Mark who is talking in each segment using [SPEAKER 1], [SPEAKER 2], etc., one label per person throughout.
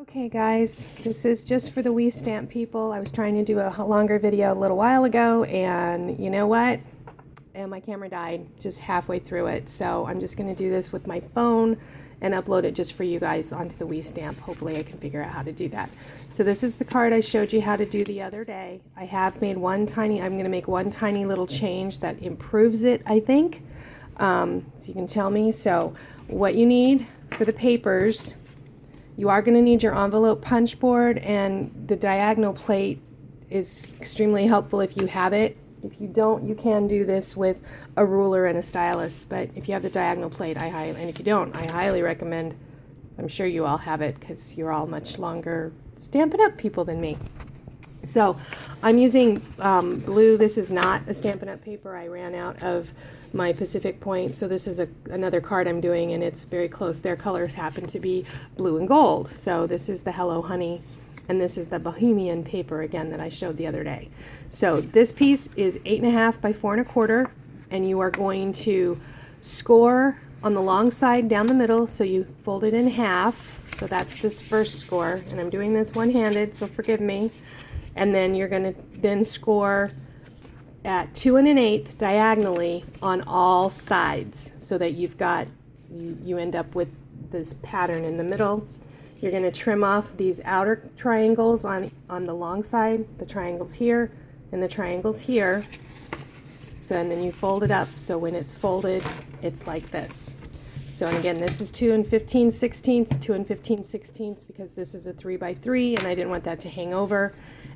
[SPEAKER 1] Okay guys, this is just for the We Stamp people. I was trying to do a longer video a little while ago, and you know what? And my camera died just halfway through it, so I'm just going to do this with my phone and upload it just for you guys onto the We Stamp. Hopefully I can figure out how to do that. So this is the card I showed you how to do the other day. I have made I'm going to make one tiny little change that improves it, I think. So you can tell me. So what you need for the papers, you are going to need your envelope punch board, and the diagonal plate is extremely helpful if you have it. If you don't, you can do this with a ruler and a stylus, but if you have the diagonal plate, and if you don't, I highly recommend, I'm sure you all have it because you're all much longer Stampin' Up! People than me. So I'm using blue. This is not a Stampin' Up! Paper. I ran out of my Pacific Point, so this is another card I'm doing, and it's very close. Their colors happen to be blue and gold. So this is the Hello Honey, and this is the Bohemian paper again that I showed the other day. So this piece is 8.5 by 4.25, and you are going to score on the long side down the middle, so you fold it in half. So that's this first score, and I'm doing this one-handed, so forgive me. And then you're going to then score at 2 1/8 diagonally on all sides, so that you've got, you end up with this pattern in the middle. You're going to trim off these outer triangles on the long side, the triangles here and the triangles here. So, and then you fold it up, so when it's folded, it's like this. So, and again, this is 2 15/16, 2 15/16, because this is a 3 by 3, and I didn't want that to hang over.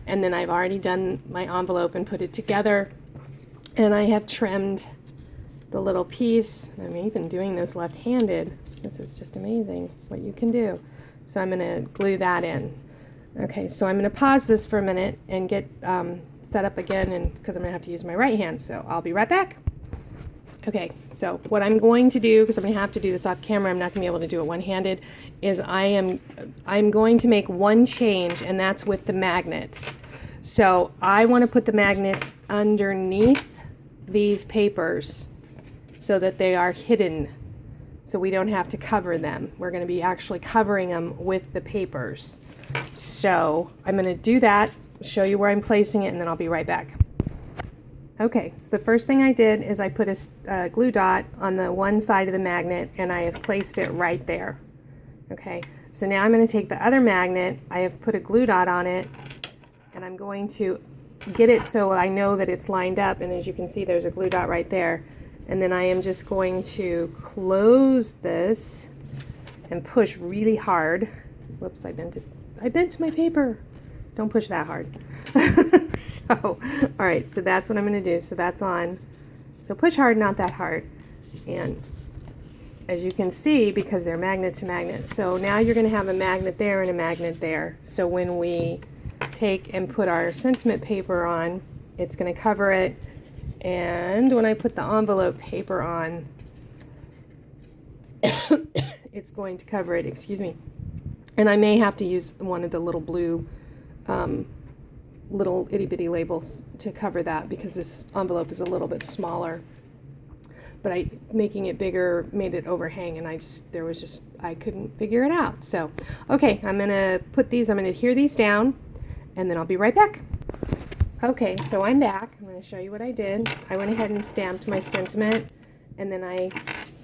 [SPEAKER 1] And then I've already done my envelope and put it together, and I have trimmed the little piece. I'm even doing this left-handed. This is just amazing what you can do. So I'm going to glue that in. Okay, so I'm going to pause this for a minute and get set up again, and because I'm going to have to use my right hand, so I'll be right back. Okay, so what I'm going to do, because I'm going to have to do this off camera, I'm not going to be able to do it one-handed, is I'm going to make one change, and that's with the magnets. So I want to put the magnets underneath these papers so that they are hidden, so we don't have to cover them. We're going to be actually covering them with the papers. So I'm going to do that, show you where I'm placing it, and then I'll be right back. Okay, so the first thing I did is I put a glue dot on the one side of the magnet, and I have placed it right there. Okay, so now I'm going to take the other magnet, I have put a glue dot on it, and I'm going to get it so I know that it's lined up, and as you can see there's a glue dot right there. And then I am just going to close this and push really hard. Whoops, I bent my paper. Don't push that hard. So, all right, so that's what I'm going to do. So that's on. So push hard, not that hard. And as you can see, because they're magnet to magnet, so now you're going to have a magnet there and a magnet there. So when we take and put our sentiment paper on, it's going to cover it. And when I put the envelope paper on, it's going to cover it, excuse me. And I may have to use one of the little blue little itty-bitty labels to cover that, because this envelope is a little bit smaller. But making it bigger made it overhang, and I couldn't figure it out. So, okay, I'm going to adhere these down, and then I'll be right back. Okay, so I'm back. I'm going to show you what I did. I went ahead and stamped my sentiment, and then I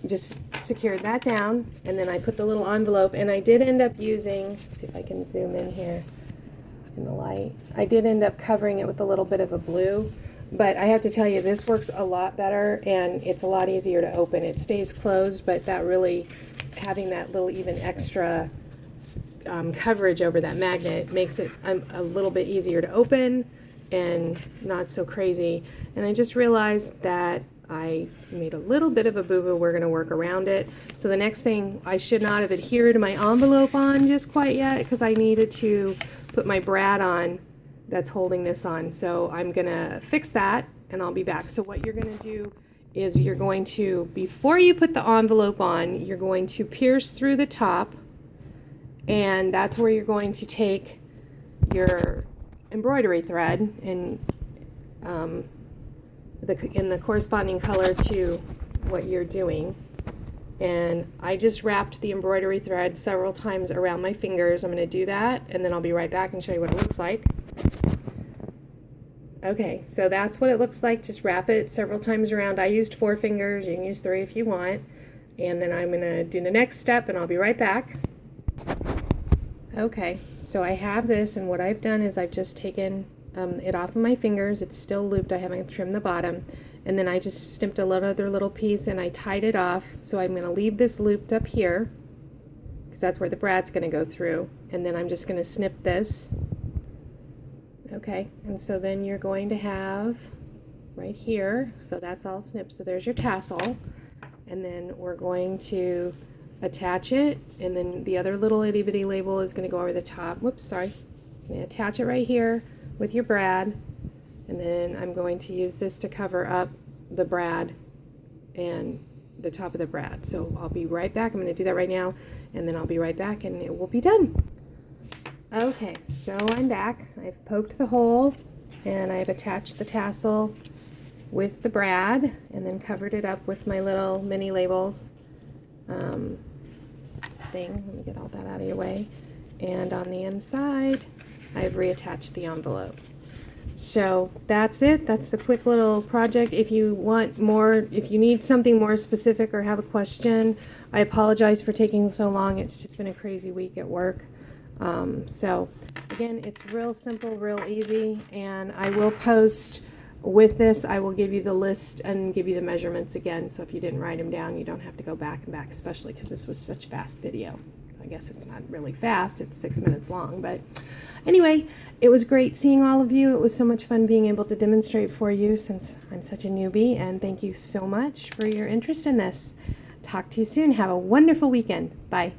[SPEAKER 1] just secured that down, and then I put the little envelope, and I did end up using, let's see if I can zoom in here in the light. I did end up covering it with a little bit of a blue, but I have to tell you, this works a lot better, and it's a lot easier to open. It stays closed, but that really, having that little even extra coverage over that magnet makes it a little bit easier to open and not so crazy. And I just realized that I made a little bit of a boo-boo. We're going to work around it. So the next thing, I should not have adhered my envelope on just quite yet, because I needed to put my brad on that's holding this on. So I'm going to fix that, and I'll be back. So what you're going to do is you're going to, before you put the envelope on, you're going to pierce through the top, and that's where you're going to take your embroidery thread and in the corresponding color to what you're doing, And I just wrapped the embroidery thread several times around my fingers. I'm going to do that, and then I'll be right back and show you what it looks like. Okay, so that's what it looks like. Just wrap it several times around. I used 4 fingers. You can use 3 if you want. And then I'm going to do the next step, and I'll be right back. Okay, so I have this, and what I've done is I've just taken it off of my fingers. It's still looped. I haven't trimmed the bottom. And then I just snipped another little piece and I tied it off. So I'm going to leave this looped up here because that's where the brad's going to go through. And then I'm just going to snip this. Okay, and so then you're going to have right here, so that's all snipped. So there's your tassel. And then we're going to attach it, and then the other little itty bitty label is going to go over the top. Whoops, sorry. I'm going to attach it right here with your brad, and then I'm going to use this to cover up the brad and the top of the brad. So I'll be right back. I'm going to do that right now, and then I'll be right back and it will be done. Okay, so I'm back. I've poked the hole and I've attached the tassel with the brad and then covered it up with my little mini labels thing. Let me get all that out of your way. And on the inside, I've reattached the envelope. So that's it. That's the quick little project. If you want more, if you need something more specific or have a question, I apologize for taking so long. It's just been a crazy week at work. So again, it's real simple, real easy, and I will post with this. I will give you the list and give you the measurements again, so if you didn't write them down, you don't have to go back and back, especially because this was such fast video. I guess it's not really fast, it's 6 minutes long, but anyway, it was great seeing all of you. It was so much fun being able to demonstrate for you since I'm such a newbie, and thank you so much for your interest in this. Talk to you soon. Have a wonderful weekend. Bye.